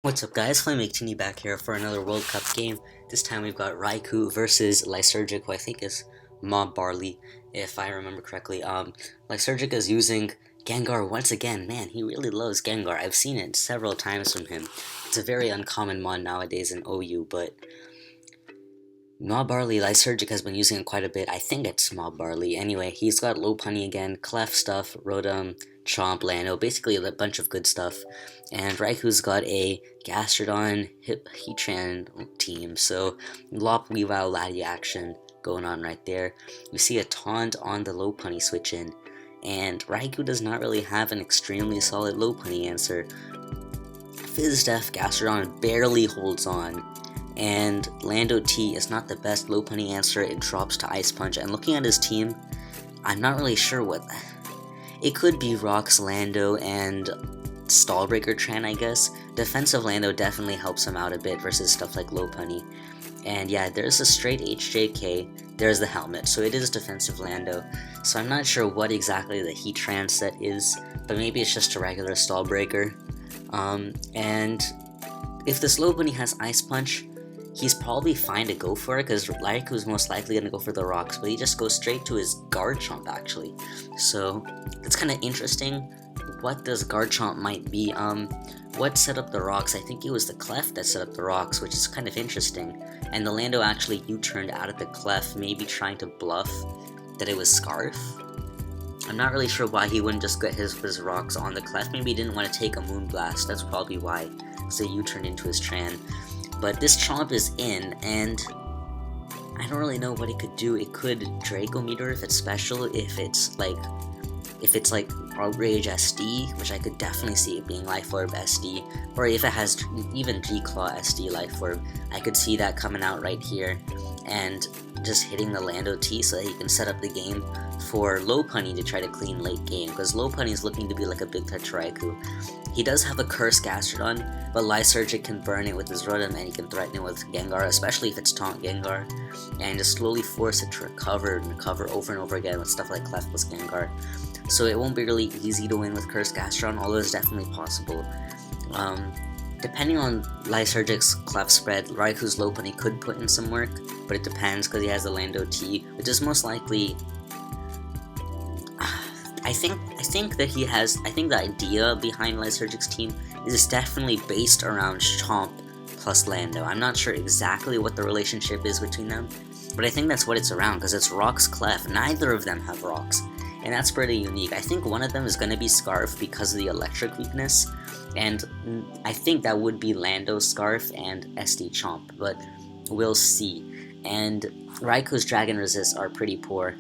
What's up guys, FlamingVictini back here for another World Cup game. This time we've got Reiku versus Lysergic, who I think is MoB Barley, if I remember correctly. Lysergic is using Gengar once again. Man, he really loves Gengar. I've seen it several times from him. It's a very uncommon mon nowadays in OU, but MoB Barley, Lysergic has been using it quite a bit. I think it's MoB Barley. Anyway, he's got Lopunny again, Clef stuff, Rotom, Chomp, Lando, basically a bunch of good stuff. And Raiku's got a Gastrodon, Heatran team, so Lop, Weavile, Latias action going on right there. We see a taunt on the Lopunny switch in, and Raikou does not really have an extremely solid Lopunny answer. Fizz Def Gastrodon barely holds on, and Lando T is not the best Lopunny answer. It drops to Ice Punch, and looking at his team, I'm not really sure what... It could be Rocks, Lando, and Stallbreaker Tran, I guess. Defensive Lando definitely helps him out a bit versus stuff like Lopunny. And yeah, there's a straight HJK, there's the helmet, so it is defensive Lando. So I'm not sure what exactly the Heatran set is, but maybe it's just a regular Stallbreaker. And if this Lopunny has Ice Punch, he's probably fine to go for it, because Lyriku is most likely going to go for the rocks, but he just goes straight to his Garchomp, actually. So, it's kind of interesting what this Garchomp might be. What set up the rocks? I think it was the Clef that set up the rocks, which is kind of interesting. And the Lando actually U-turned out of the Clef, maybe trying to bluff that it was Scarf. I'm not really sure why he wouldn't just get his rocks on the Clef. Maybe he didn't want to take a Moonblast, that's probably why. So he U-turned into his Tran. But this Chomp is in, and I don't really know what it could do. It could Draco Meteor if it's special, if it's like Outrage SD, which I could definitely see it being Life Orb SD, or if it has even G-Claw SD Life Orb, I could see that coming out right here, and just hitting the Lando T so that he can set up the game for Lopunny to try to clean late game, because Lopunny is looking to be like a big touch Raikou. He does have a Curse Gastrodon, but Lysergic can burn it with his Rotom, and he can threaten it with Gengar, especially if it's Taunt Gengar, and just slowly force it to recover and recover over and over again with stuff like Clef plus Gengar. So it won't be really easy to win with Curse Gastrodon, although it's definitely possible. Depending on Lysergic's Clef spread, Raiku's Lopunny could put in some work, but it depends because he has the Lando T, which is most likely... I think the idea behind Lysergic's team is definitely based around Chomp plus Lando. I'm not sure exactly what the relationship is between them, but I think that's what it's around, because it's Rock's Clef. Neither of them have Rocks, and that's pretty unique. I think one of them is going to be Scarf because of the electric weakness, and I think that would be Lando's Scarf and SD Chomp, but we'll see. And Raiku's Dragon Resists are pretty poor.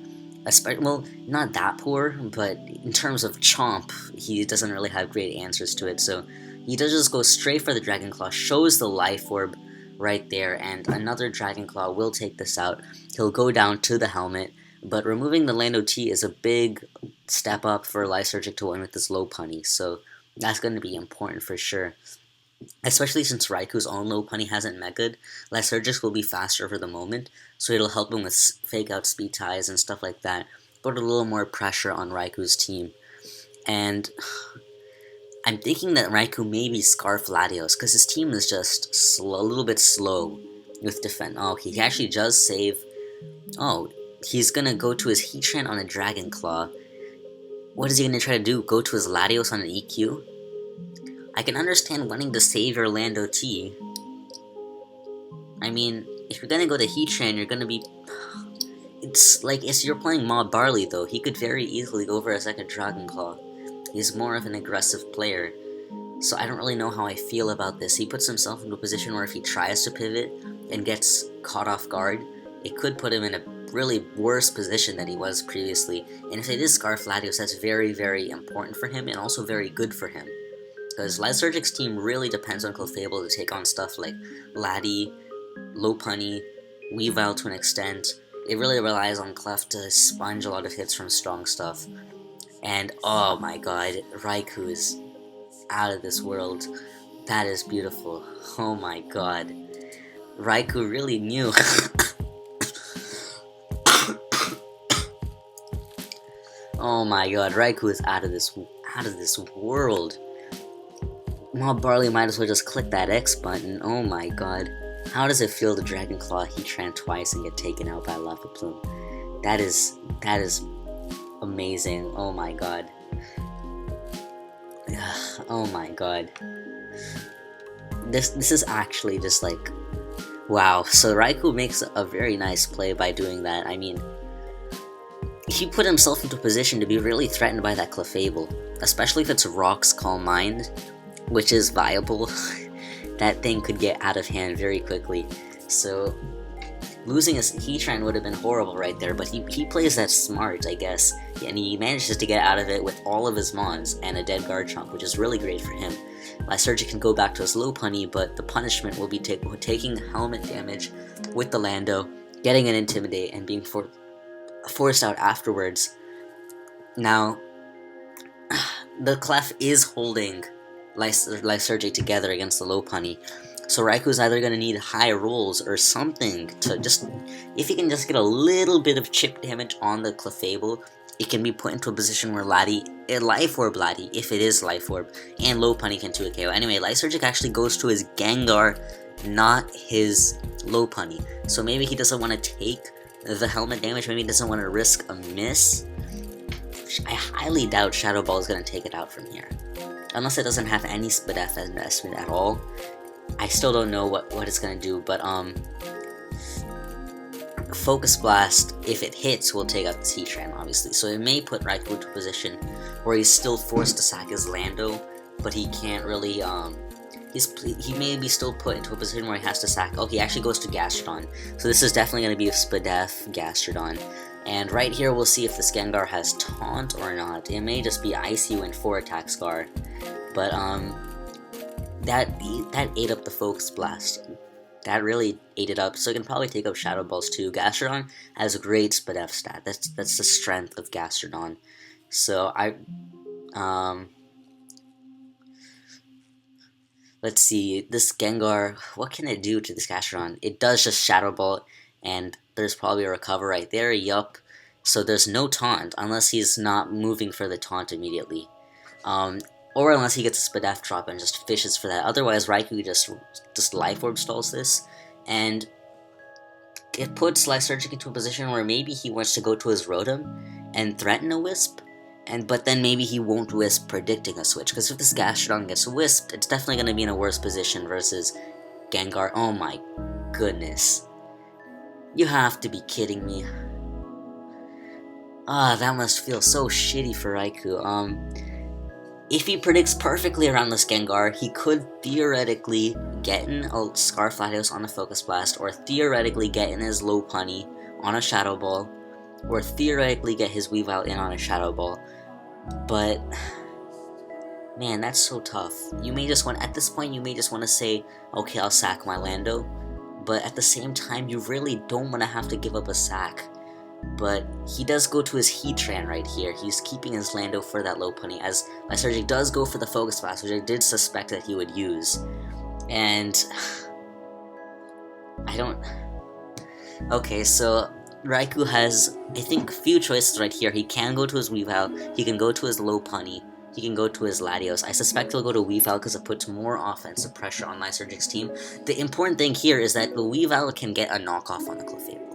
Well, not that poor, but in terms of Chomp, he doesn't really have great answers to it, so he does just go straight for the Dragon Claw, shows the Life Orb right there, and another Dragon Claw will take this out. He'll go down to the helmet, but removing the Lando T is a big step up for Lysergic to win with this Lopunny, so that's going to be important for sure. Especially since Raiku's own Lopunny hasn't Mega'd, Lysergic will be faster for the moment, so it'll help him with fake out speed ties and stuff like that, put a little more pressure on Raiku's team. And I'm thinking that Raiku may be Scarf Latios, because his team is just a little bit slow with defense. Oh, he actually does save. Oh, he's gonna go to his Heatran on a Dragon Claw. What is he gonna try to do? Go to his Latios on an EQ? I can understand wanting to save your Lando T. I mean, if you're gonna go to Heatran, you're gonna be... It's like, you're playing MoB Barley though, he could very easily go for a second Dragon Claw. He's more of an aggressive player, so I don't really know how I feel about this. He puts himself into a position where if he tries to pivot and gets caught off guard, it could put him in a really worse position than he was previously. And if it is Scarf Latios, that's very, very important for him, and also very good for him. Because Lysergic's team really depends on Clefable to take on stuff like Lati, Lopunny, Weavile to an extent. It really relies on Clef to sponge a lot of hits from strong stuff. And oh my god, Raiku is out of this world. That is beautiful. Oh my god. Raiku really knew. Oh my god, Raiku is out of this world. MoB Barley might as well just click that X button. Oh my god. How does it feel to Dragon Claw Heatran twice and get taken out by Lava Plume? That is amazing. Oh my god. Oh my god. This is actually just like, wow. So Reiku makes a very nice play by doing that. I mean, he put himself into a position to be really threatened by that Clefable, especially if it's Rock's Calm Mind, which is viable. That thing could get out of hand very quickly. So losing his Heatran would have been horrible right there, but he plays that smart, I guess, and he manages to get out of it with all of his Mons and a dead Garchomp, which is really great for him. Lysergic can go back to his Lopunny, but the punishment will be taking helmet damage with the Lando, getting an Intimidate, and being forced out afterwards. Now, the Clef is holding Lysergic together against the Lopunny, so Raiku's either going to need high rolls or something to just, if he can just get a little bit of chip damage on the Clefable, it can be put into a position where Life Orb Laddie, if it is Life Orb, and Lopunny can 2 KO. Anyway, Lysergic actually goes to his Gengar, not his Lopunny, so maybe he doesn't want to take the helmet damage, maybe he doesn't want to risk a miss. I highly doubt Shadow Ball is going to take it out from here. Unless it doesn't have any Spadef investment at all. I still don't know what it's going to do, but Focus Blast, if it hits, will take out the Heatran, obviously. So it may put Raikou into a position where he's still forced to sack his Lando, but he can't really, he may be still put into a position where he has to sack. Oh, he actually goes to Gastrodon. So this is definitely going to be a Spadef Gastrodon. And right here, we'll see if this Gengar has Taunt or not. It may just be Icy and 4 Attack Scar. But, that ate up the Focus Blast. That really ate it up, so it can probably take up Shadow Balls too. Gastrodon has a great Spadef stat. That's the strength of Gastrodon. So, let's see, this Gengar, what can it do to this Gastrodon? It does just Shadow Ball, and there's probably a recover right there, yup. So there's no taunt, unless he's not moving for the taunt immediately. Or unless he gets a Spadef drop and just fishes for that. Otherwise, Raikou just Life Orb stalls this, and it puts Lysergic into a position where maybe he wants to go to his Rotom and threaten a Wisp, but then maybe he won't Wisp predicting a switch, because if this Gastrodon gets Wisped, it's definitely going to be in a worse position versus Gengar. Oh my goodness. You have to be kidding me. Ah, that must feel so shitty for Raikou. If he predicts perfectly around this Gengar, he could theoretically get in a Scarflatios on a Focus Blast, or theoretically get in his Lopunny on a Shadow Ball, or theoretically get his Weavile in on a Shadow Ball. But, man, that's so tough. You may just want, at this point, you may just want to say, okay, I'll sack my Lando, but at the same time, you really don't want to have to give up a sack. But he does go to his Heatran right here. He's keeping his Lando for that Lopunny, as Lysergic does go for the Focus Blast, which I did suspect that he would use. And I don't... Okay, so Raikou has, I think, a few choices right here. He can go to his Weavile, he can go to his Lopunny, he can go to his Latios. I suspect he'll go to Weavile because it puts more offensive pressure on Lysergic's team. The important thing here is that the Weavile can get a knockoff on the Clefable.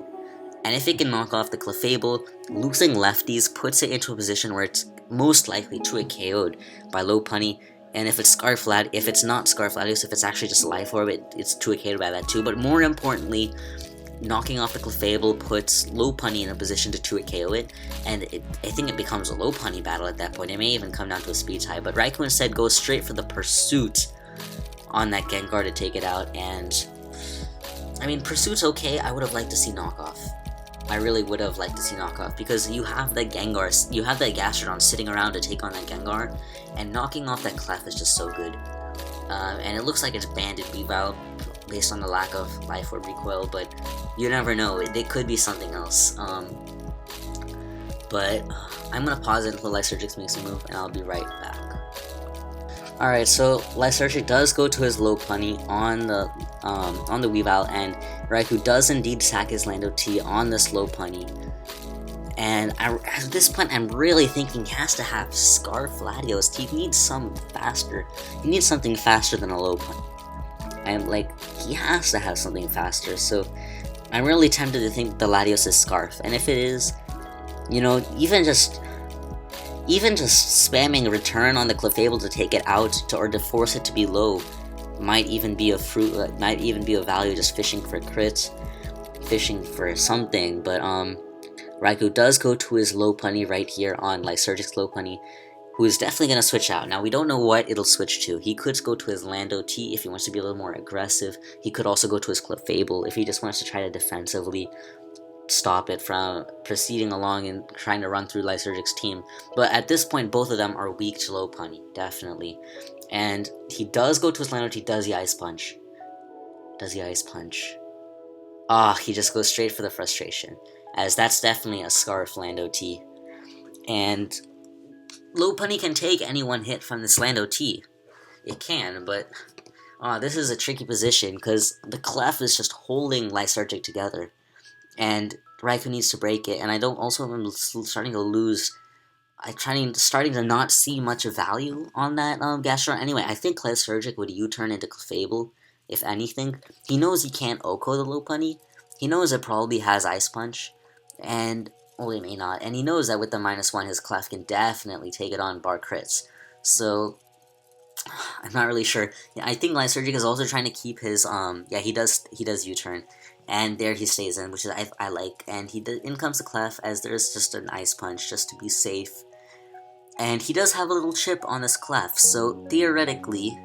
And if it can knock off the Clefable, losing lefties puts it into a position where it's most likely to get KO'd by Lopunny. And if it's if it's not Scarflatios, if it's actually just Life Orb, it's 2 KO'd by that too. But more importantly, knocking off the Clefable puts Lopunny in a position to 2 KO it, and I think it becomes a Lopunny battle at that point. It may even come down to a speed tie, but Raikou instead goes straight for the Pursuit on that Gengar to take it out, and I mean, Pursuit's okay. I would have liked to see knockoff. I really would have liked to see knockoff, because you have the Gengar, you have that Gastrodon sitting around to take on that Gengar, and knocking off that Clef is just so good. And it looks like it's Banded Weavile based on the lack of Life Orb recoil, but you never know, it could be something else. But I'm gonna pause it until Lysergic makes a move, and I'll be right back. Alright, so Lysergic does go to his Lopunny on the Weavile, and Raikou does indeed sack his Lando T on this Lopunny. And at this point, I'm really thinking he has to have Scarf Latios. He needs something faster. He needs something faster than a low punch. And like, he has to have something faster. So I'm really tempted to think the Latios is Scarf. And if it is, you know, even just spamming return on the Clefable to take it out or to force it to be low might even be a might even be a value, just fishing for crits, fishing for something. But Reiku does go to his low punny right here on Lysergic's low punny, who is definitely going to switch out. Now, we don't know what it'll switch to. He could go to his Lando T if he wants to be a little more aggressive. He could also go to his Clefable if he just wants to try to defensively stop it from proceeding along and trying to run through Lysergic's team. But at this point, both of them are weak to low punny, definitely. And he does go to his Lando T, does the Ice Punch. Does the Ice Punch. He just goes straight for the frustration, as that's definitely a Scarf Lando T. And low punny can take any one hit from this Lando T. It can, but this is a tricky position because the Clef is just holding Lysergic together. And Reiku needs to break it, and I don't also am starting to lose. Starting to not see much value on that Gastrodon. Anyway, I think Lysergic would U-turn into Clefable, if anything. He knows he can't Oko the low punny. He knows it probably has Ice Punch, and well, he may not. And he knows that with the -1, his Clef can definitely take it on bar crits. So I'm not really sure. Yeah, I think Lysergic is also trying to keep his yeah, he does U-turn. And there he stays in, which is I like. And in comes the Clef, as there's just an Ice Punch, just to be safe. And he does have a little chip on this Clef, so theoretically,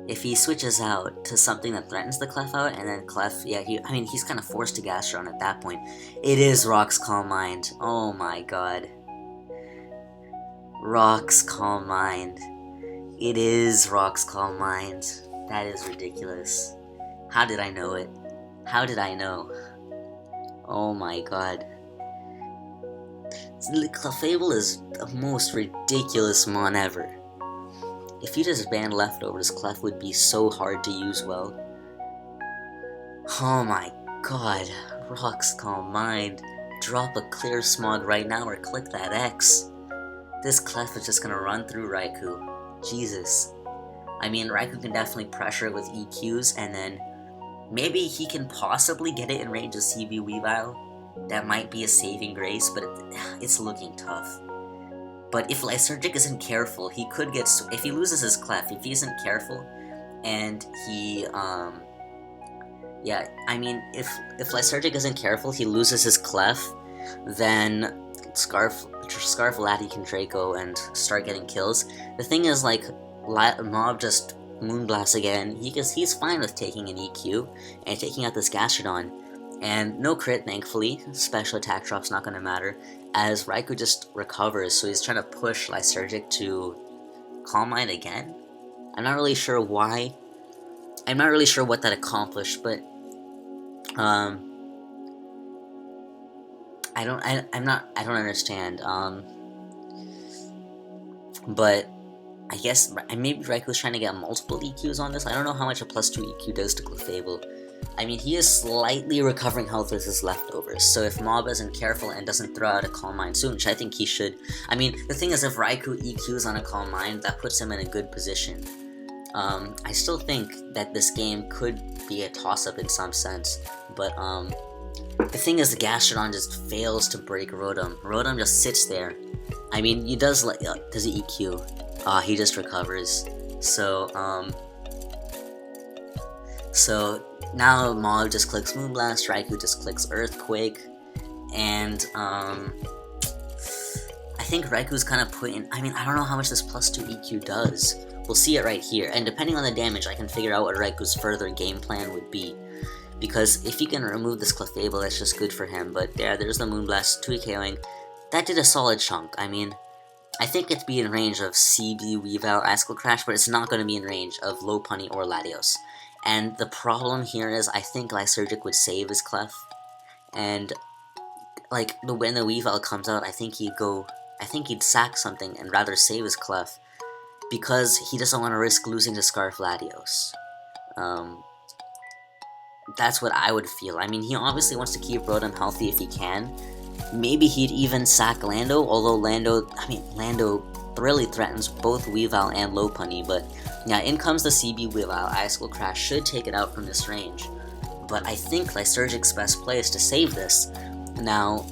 if he switches out to something that threatens the Clef out, and then Clef, yeah, he's kind of forced to Gastrodon at that point. It is Rock's Calm Mind. Oh my god. Rock's Calm Mind. It is Rock's Calm Mind. That is ridiculous. How did I know it? How did I know? Oh my god. Clefable is the most ridiculous mon ever. If you just ban Leftovers, Clef would be so hard to use well. Oh my god. Rock's Calm Mind. Drop a clear Smog right now or click that X. This Clef is just gonna run through Reiku. Jesus. I mean, Reiku can definitely pressure it with EQs, and then maybe he can possibly get it in range of CB Weavile. That might be a saving grace, but it's looking tough. But if Lysergic isn't careful, he could get... If he loses his Clef, if he isn't careful, and he, yeah, I mean, if Lysergic isn't careful, he loses his Clef, then Scarf Lati can Draco and start getting kills. The thing is, like, MoB just Moonblast again. He's fine with taking an EQ and taking out this Gastrodon. And no crit, thankfully. Special attack drop's not gonna matter, as Reiku just recovers, so he's trying to push Lysergic to Calm Mind again. I'm not really sure why. I'm not really sure what that accomplished, but I don't understand. But I guess maybe Reiku's trying to get multiple EQs on this. I don't know how much a +2 EQ does to Clefable. I mean, he is slightly recovering health with his Leftovers, so if MoB isn't careful and doesn't throw out a Calm Mind soon, which I think he should. I mean, the thing is, if Reiku EQs on a Calm Mind, that puts him in a good position. I still think that this game could be a toss-up in some sense, but the thing is, the Gastrodon just fails to break Rotom. Rotom just sits there. I mean, he does he EQ? He just recovers. So now MoB just clicks Moonblast, Reiku just clicks Earthquake, and I think Raiku's kind of putting... I mean, I don't know how much this +2 EQ does. We'll see it right here, and depending on the damage, I can figure out what Raiku's further game plan would be. Because if he can remove this Clefable, that's just good for him, but there's the Moonblast, 2 KOing. That did a solid chunk. I mean, I think it'd be in range of CB, Weavile, Icicle Crash, but it's not going to be in range of Low Punny or Latios. And the problem here is, I think Lysergic would save his Clef, and like when the Weavile comes out, I think he'd sack something and rather save his Clef, because he doesn't want to risk losing to Scarf Latios. That's what I would feel. I mean, he obviously wants to keep Rotom healthy if he can, Maybe he'd even sack Lando, although Lando really threatens both Weavile and Lopunny, but yeah, in comes the CB Weavile. Icicle Crash should take it out from this range, but I think Lysergic's best play is to save this. Now,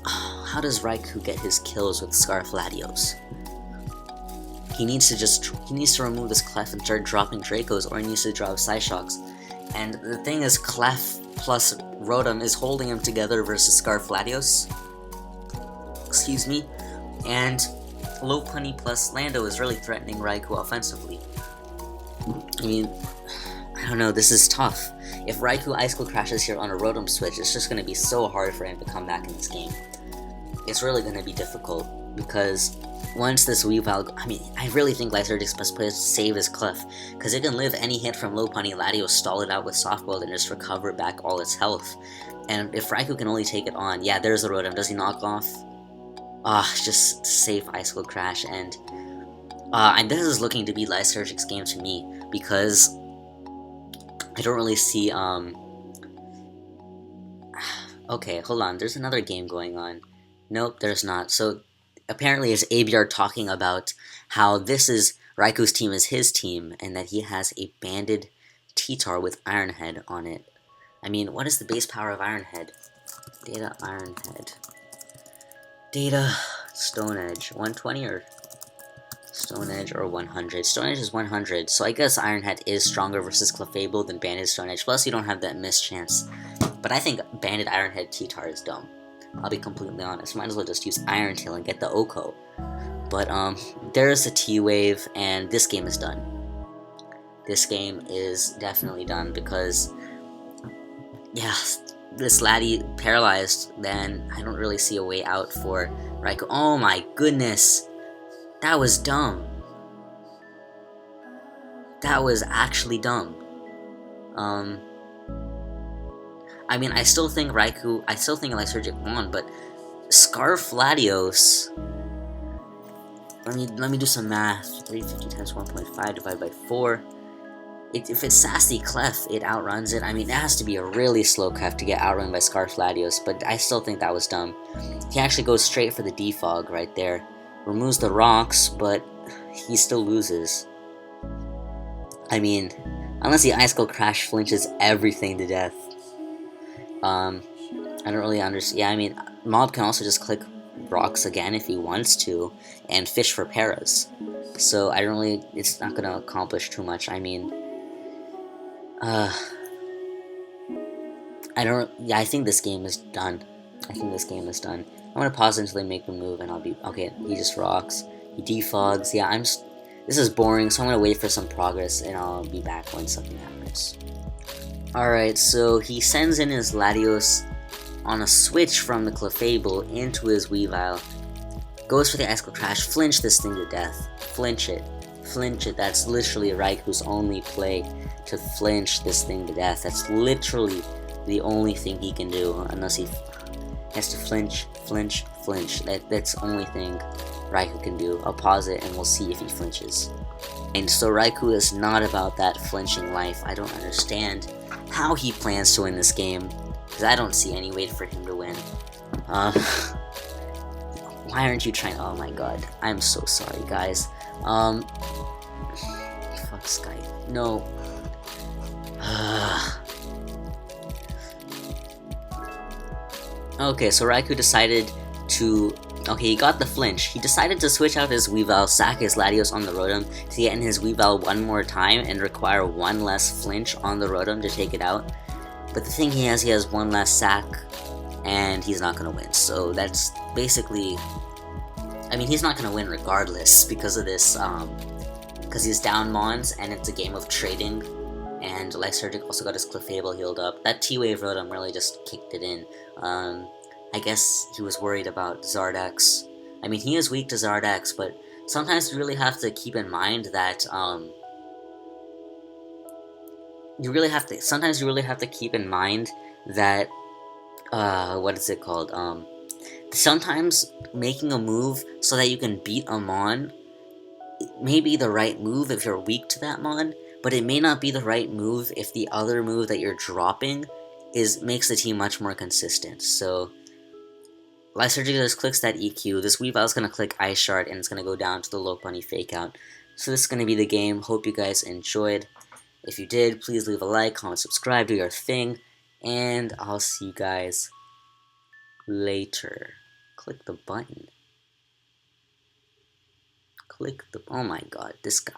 how does Reiku get his kills with Scarf Latios? He needs to remove this Clef and start dropping Dracos, or he needs to drop Psyshocks. And the thing is, Clef plus Rotom is holding him together versus Scarf Latios. Excuse me. And Lopunny plus Lando is really threatening Reiku offensively. I mean, I don't know, this is tough. If Reiku Icicle crashes here on a Rotom switch, it's just going to be so hard for him to come back in this game. It's really going to be difficult, because once this Weavile, I really think Lysergic's best play is to save his Clef, because it can live any hit from Lopunny. Latios stall it out with Soft Boiled and just recover back all its health. And if Reiku can only take it on, yeah, there's the Rotom. Does he knock off? Just safe Icicle Crash, and this is looking to be Lysergic's game to me, because I don't really see, okay, hold on, there's another game going on. Nope, there's not. So, apparently it's ABR talking about how Raiku's team is his team, and that he has a banded T-Tar with Iron Head on it. I mean, what is the base power of Iron Head? Data Iron Head. Data Stone Edge. 120 or Stone Edge or 100? Stone Edge is 100, so I guess Iron Head is stronger versus Clefable than banded Stone Edge, plus you don't have that miss chance. But I think banded Iron Head T-Tar is dumb. I'll be completely honest. Might as well just use Iron Tail and get the Oko. But there's a T-Wave, and this game is done. This game is definitely done, because yeah, this Lati paralyzed, then I don't really see a way out for Reiku. Oh my goodness! That was dumb. That was actually dumb. I mean, I still think Lysergic won, but Scarf Latios. Let me do some math. 350 times 1.5 divided by 4. If it's Sassy Clef, it outruns it. I mean, it has to be a really slow Clef to get outrun by Scarf Latios, but I still think that was dumb. He actually goes straight for the Defog right there. Removes the rocks, but he still loses. I mean, unless the Icicle Crash flinches everything to death. I don't really understand. Yeah, I mean, MoB can also just click rocks again if he wants to, and fish for paras. So it's not gonna accomplish too much. I mean, I think this game is done. I'm gonna pause until they make the move, and I'll be, okay, he just rocks. He defogs. Yeah, this is boring, so I'm gonna wait for some progress, and I'll be back when something happens. Alright, so he sends in his Latios on a switch from the Clefable into his Weavile. Goes for the Icicle Crash, flinch this thing to death. Flinch it. That's literally Raiku's only play, to flinch this thing to death. That's literally the only thing he can do, unless he has to flinch. That's the only thing Reiku can do. I'll pause it and we'll see if he flinches. And so Reiku is not about that flinching life. I don't understand how he plans to win this game, because I don't see any way for him to win. Why aren't you trying? Oh my god, I'm so sorry, guys. Fuck Skype. No. Okay, so Reiku decided to... Okay, he got the flinch. He decided to switch out his Weavile, sack his Latios on the Rotom to get in his Weavile one more time and require one less flinch on the Rotom to take it out. But the thing he has one less sack, and he's not going to win. So that's basically... I mean, he's not going to win regardless because of this, because he's down Mons, and it's a game of trading, and Lysergic also got his Clefable healed up. That T-Wave Rotom really just kicked it in. I guess he was worried about Zardex. I mean, he is weak to Zardex, but sometimes you really have to keep in mind that, sometimes you really have to keep in mind that, what is it called, sometimes making a move so that you can beat a Mon may be the right move if you're weak to that Mon, but it may not be the right move if the other move that you're dropping makes the team much more consistent. So Lysergic just clicks that EQ. This Weavile's going to click Ice Shard, and it's going to go down to the Low Bunny Fake Out. So this is going to be the game. Hope you guys enjoyed. If you did, please leave a like, comment, subscribe, do your thing, and I'll see you guys later. Click the button. Oh my god, this guy.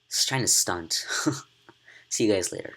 He's trying to stunt. See you guys later.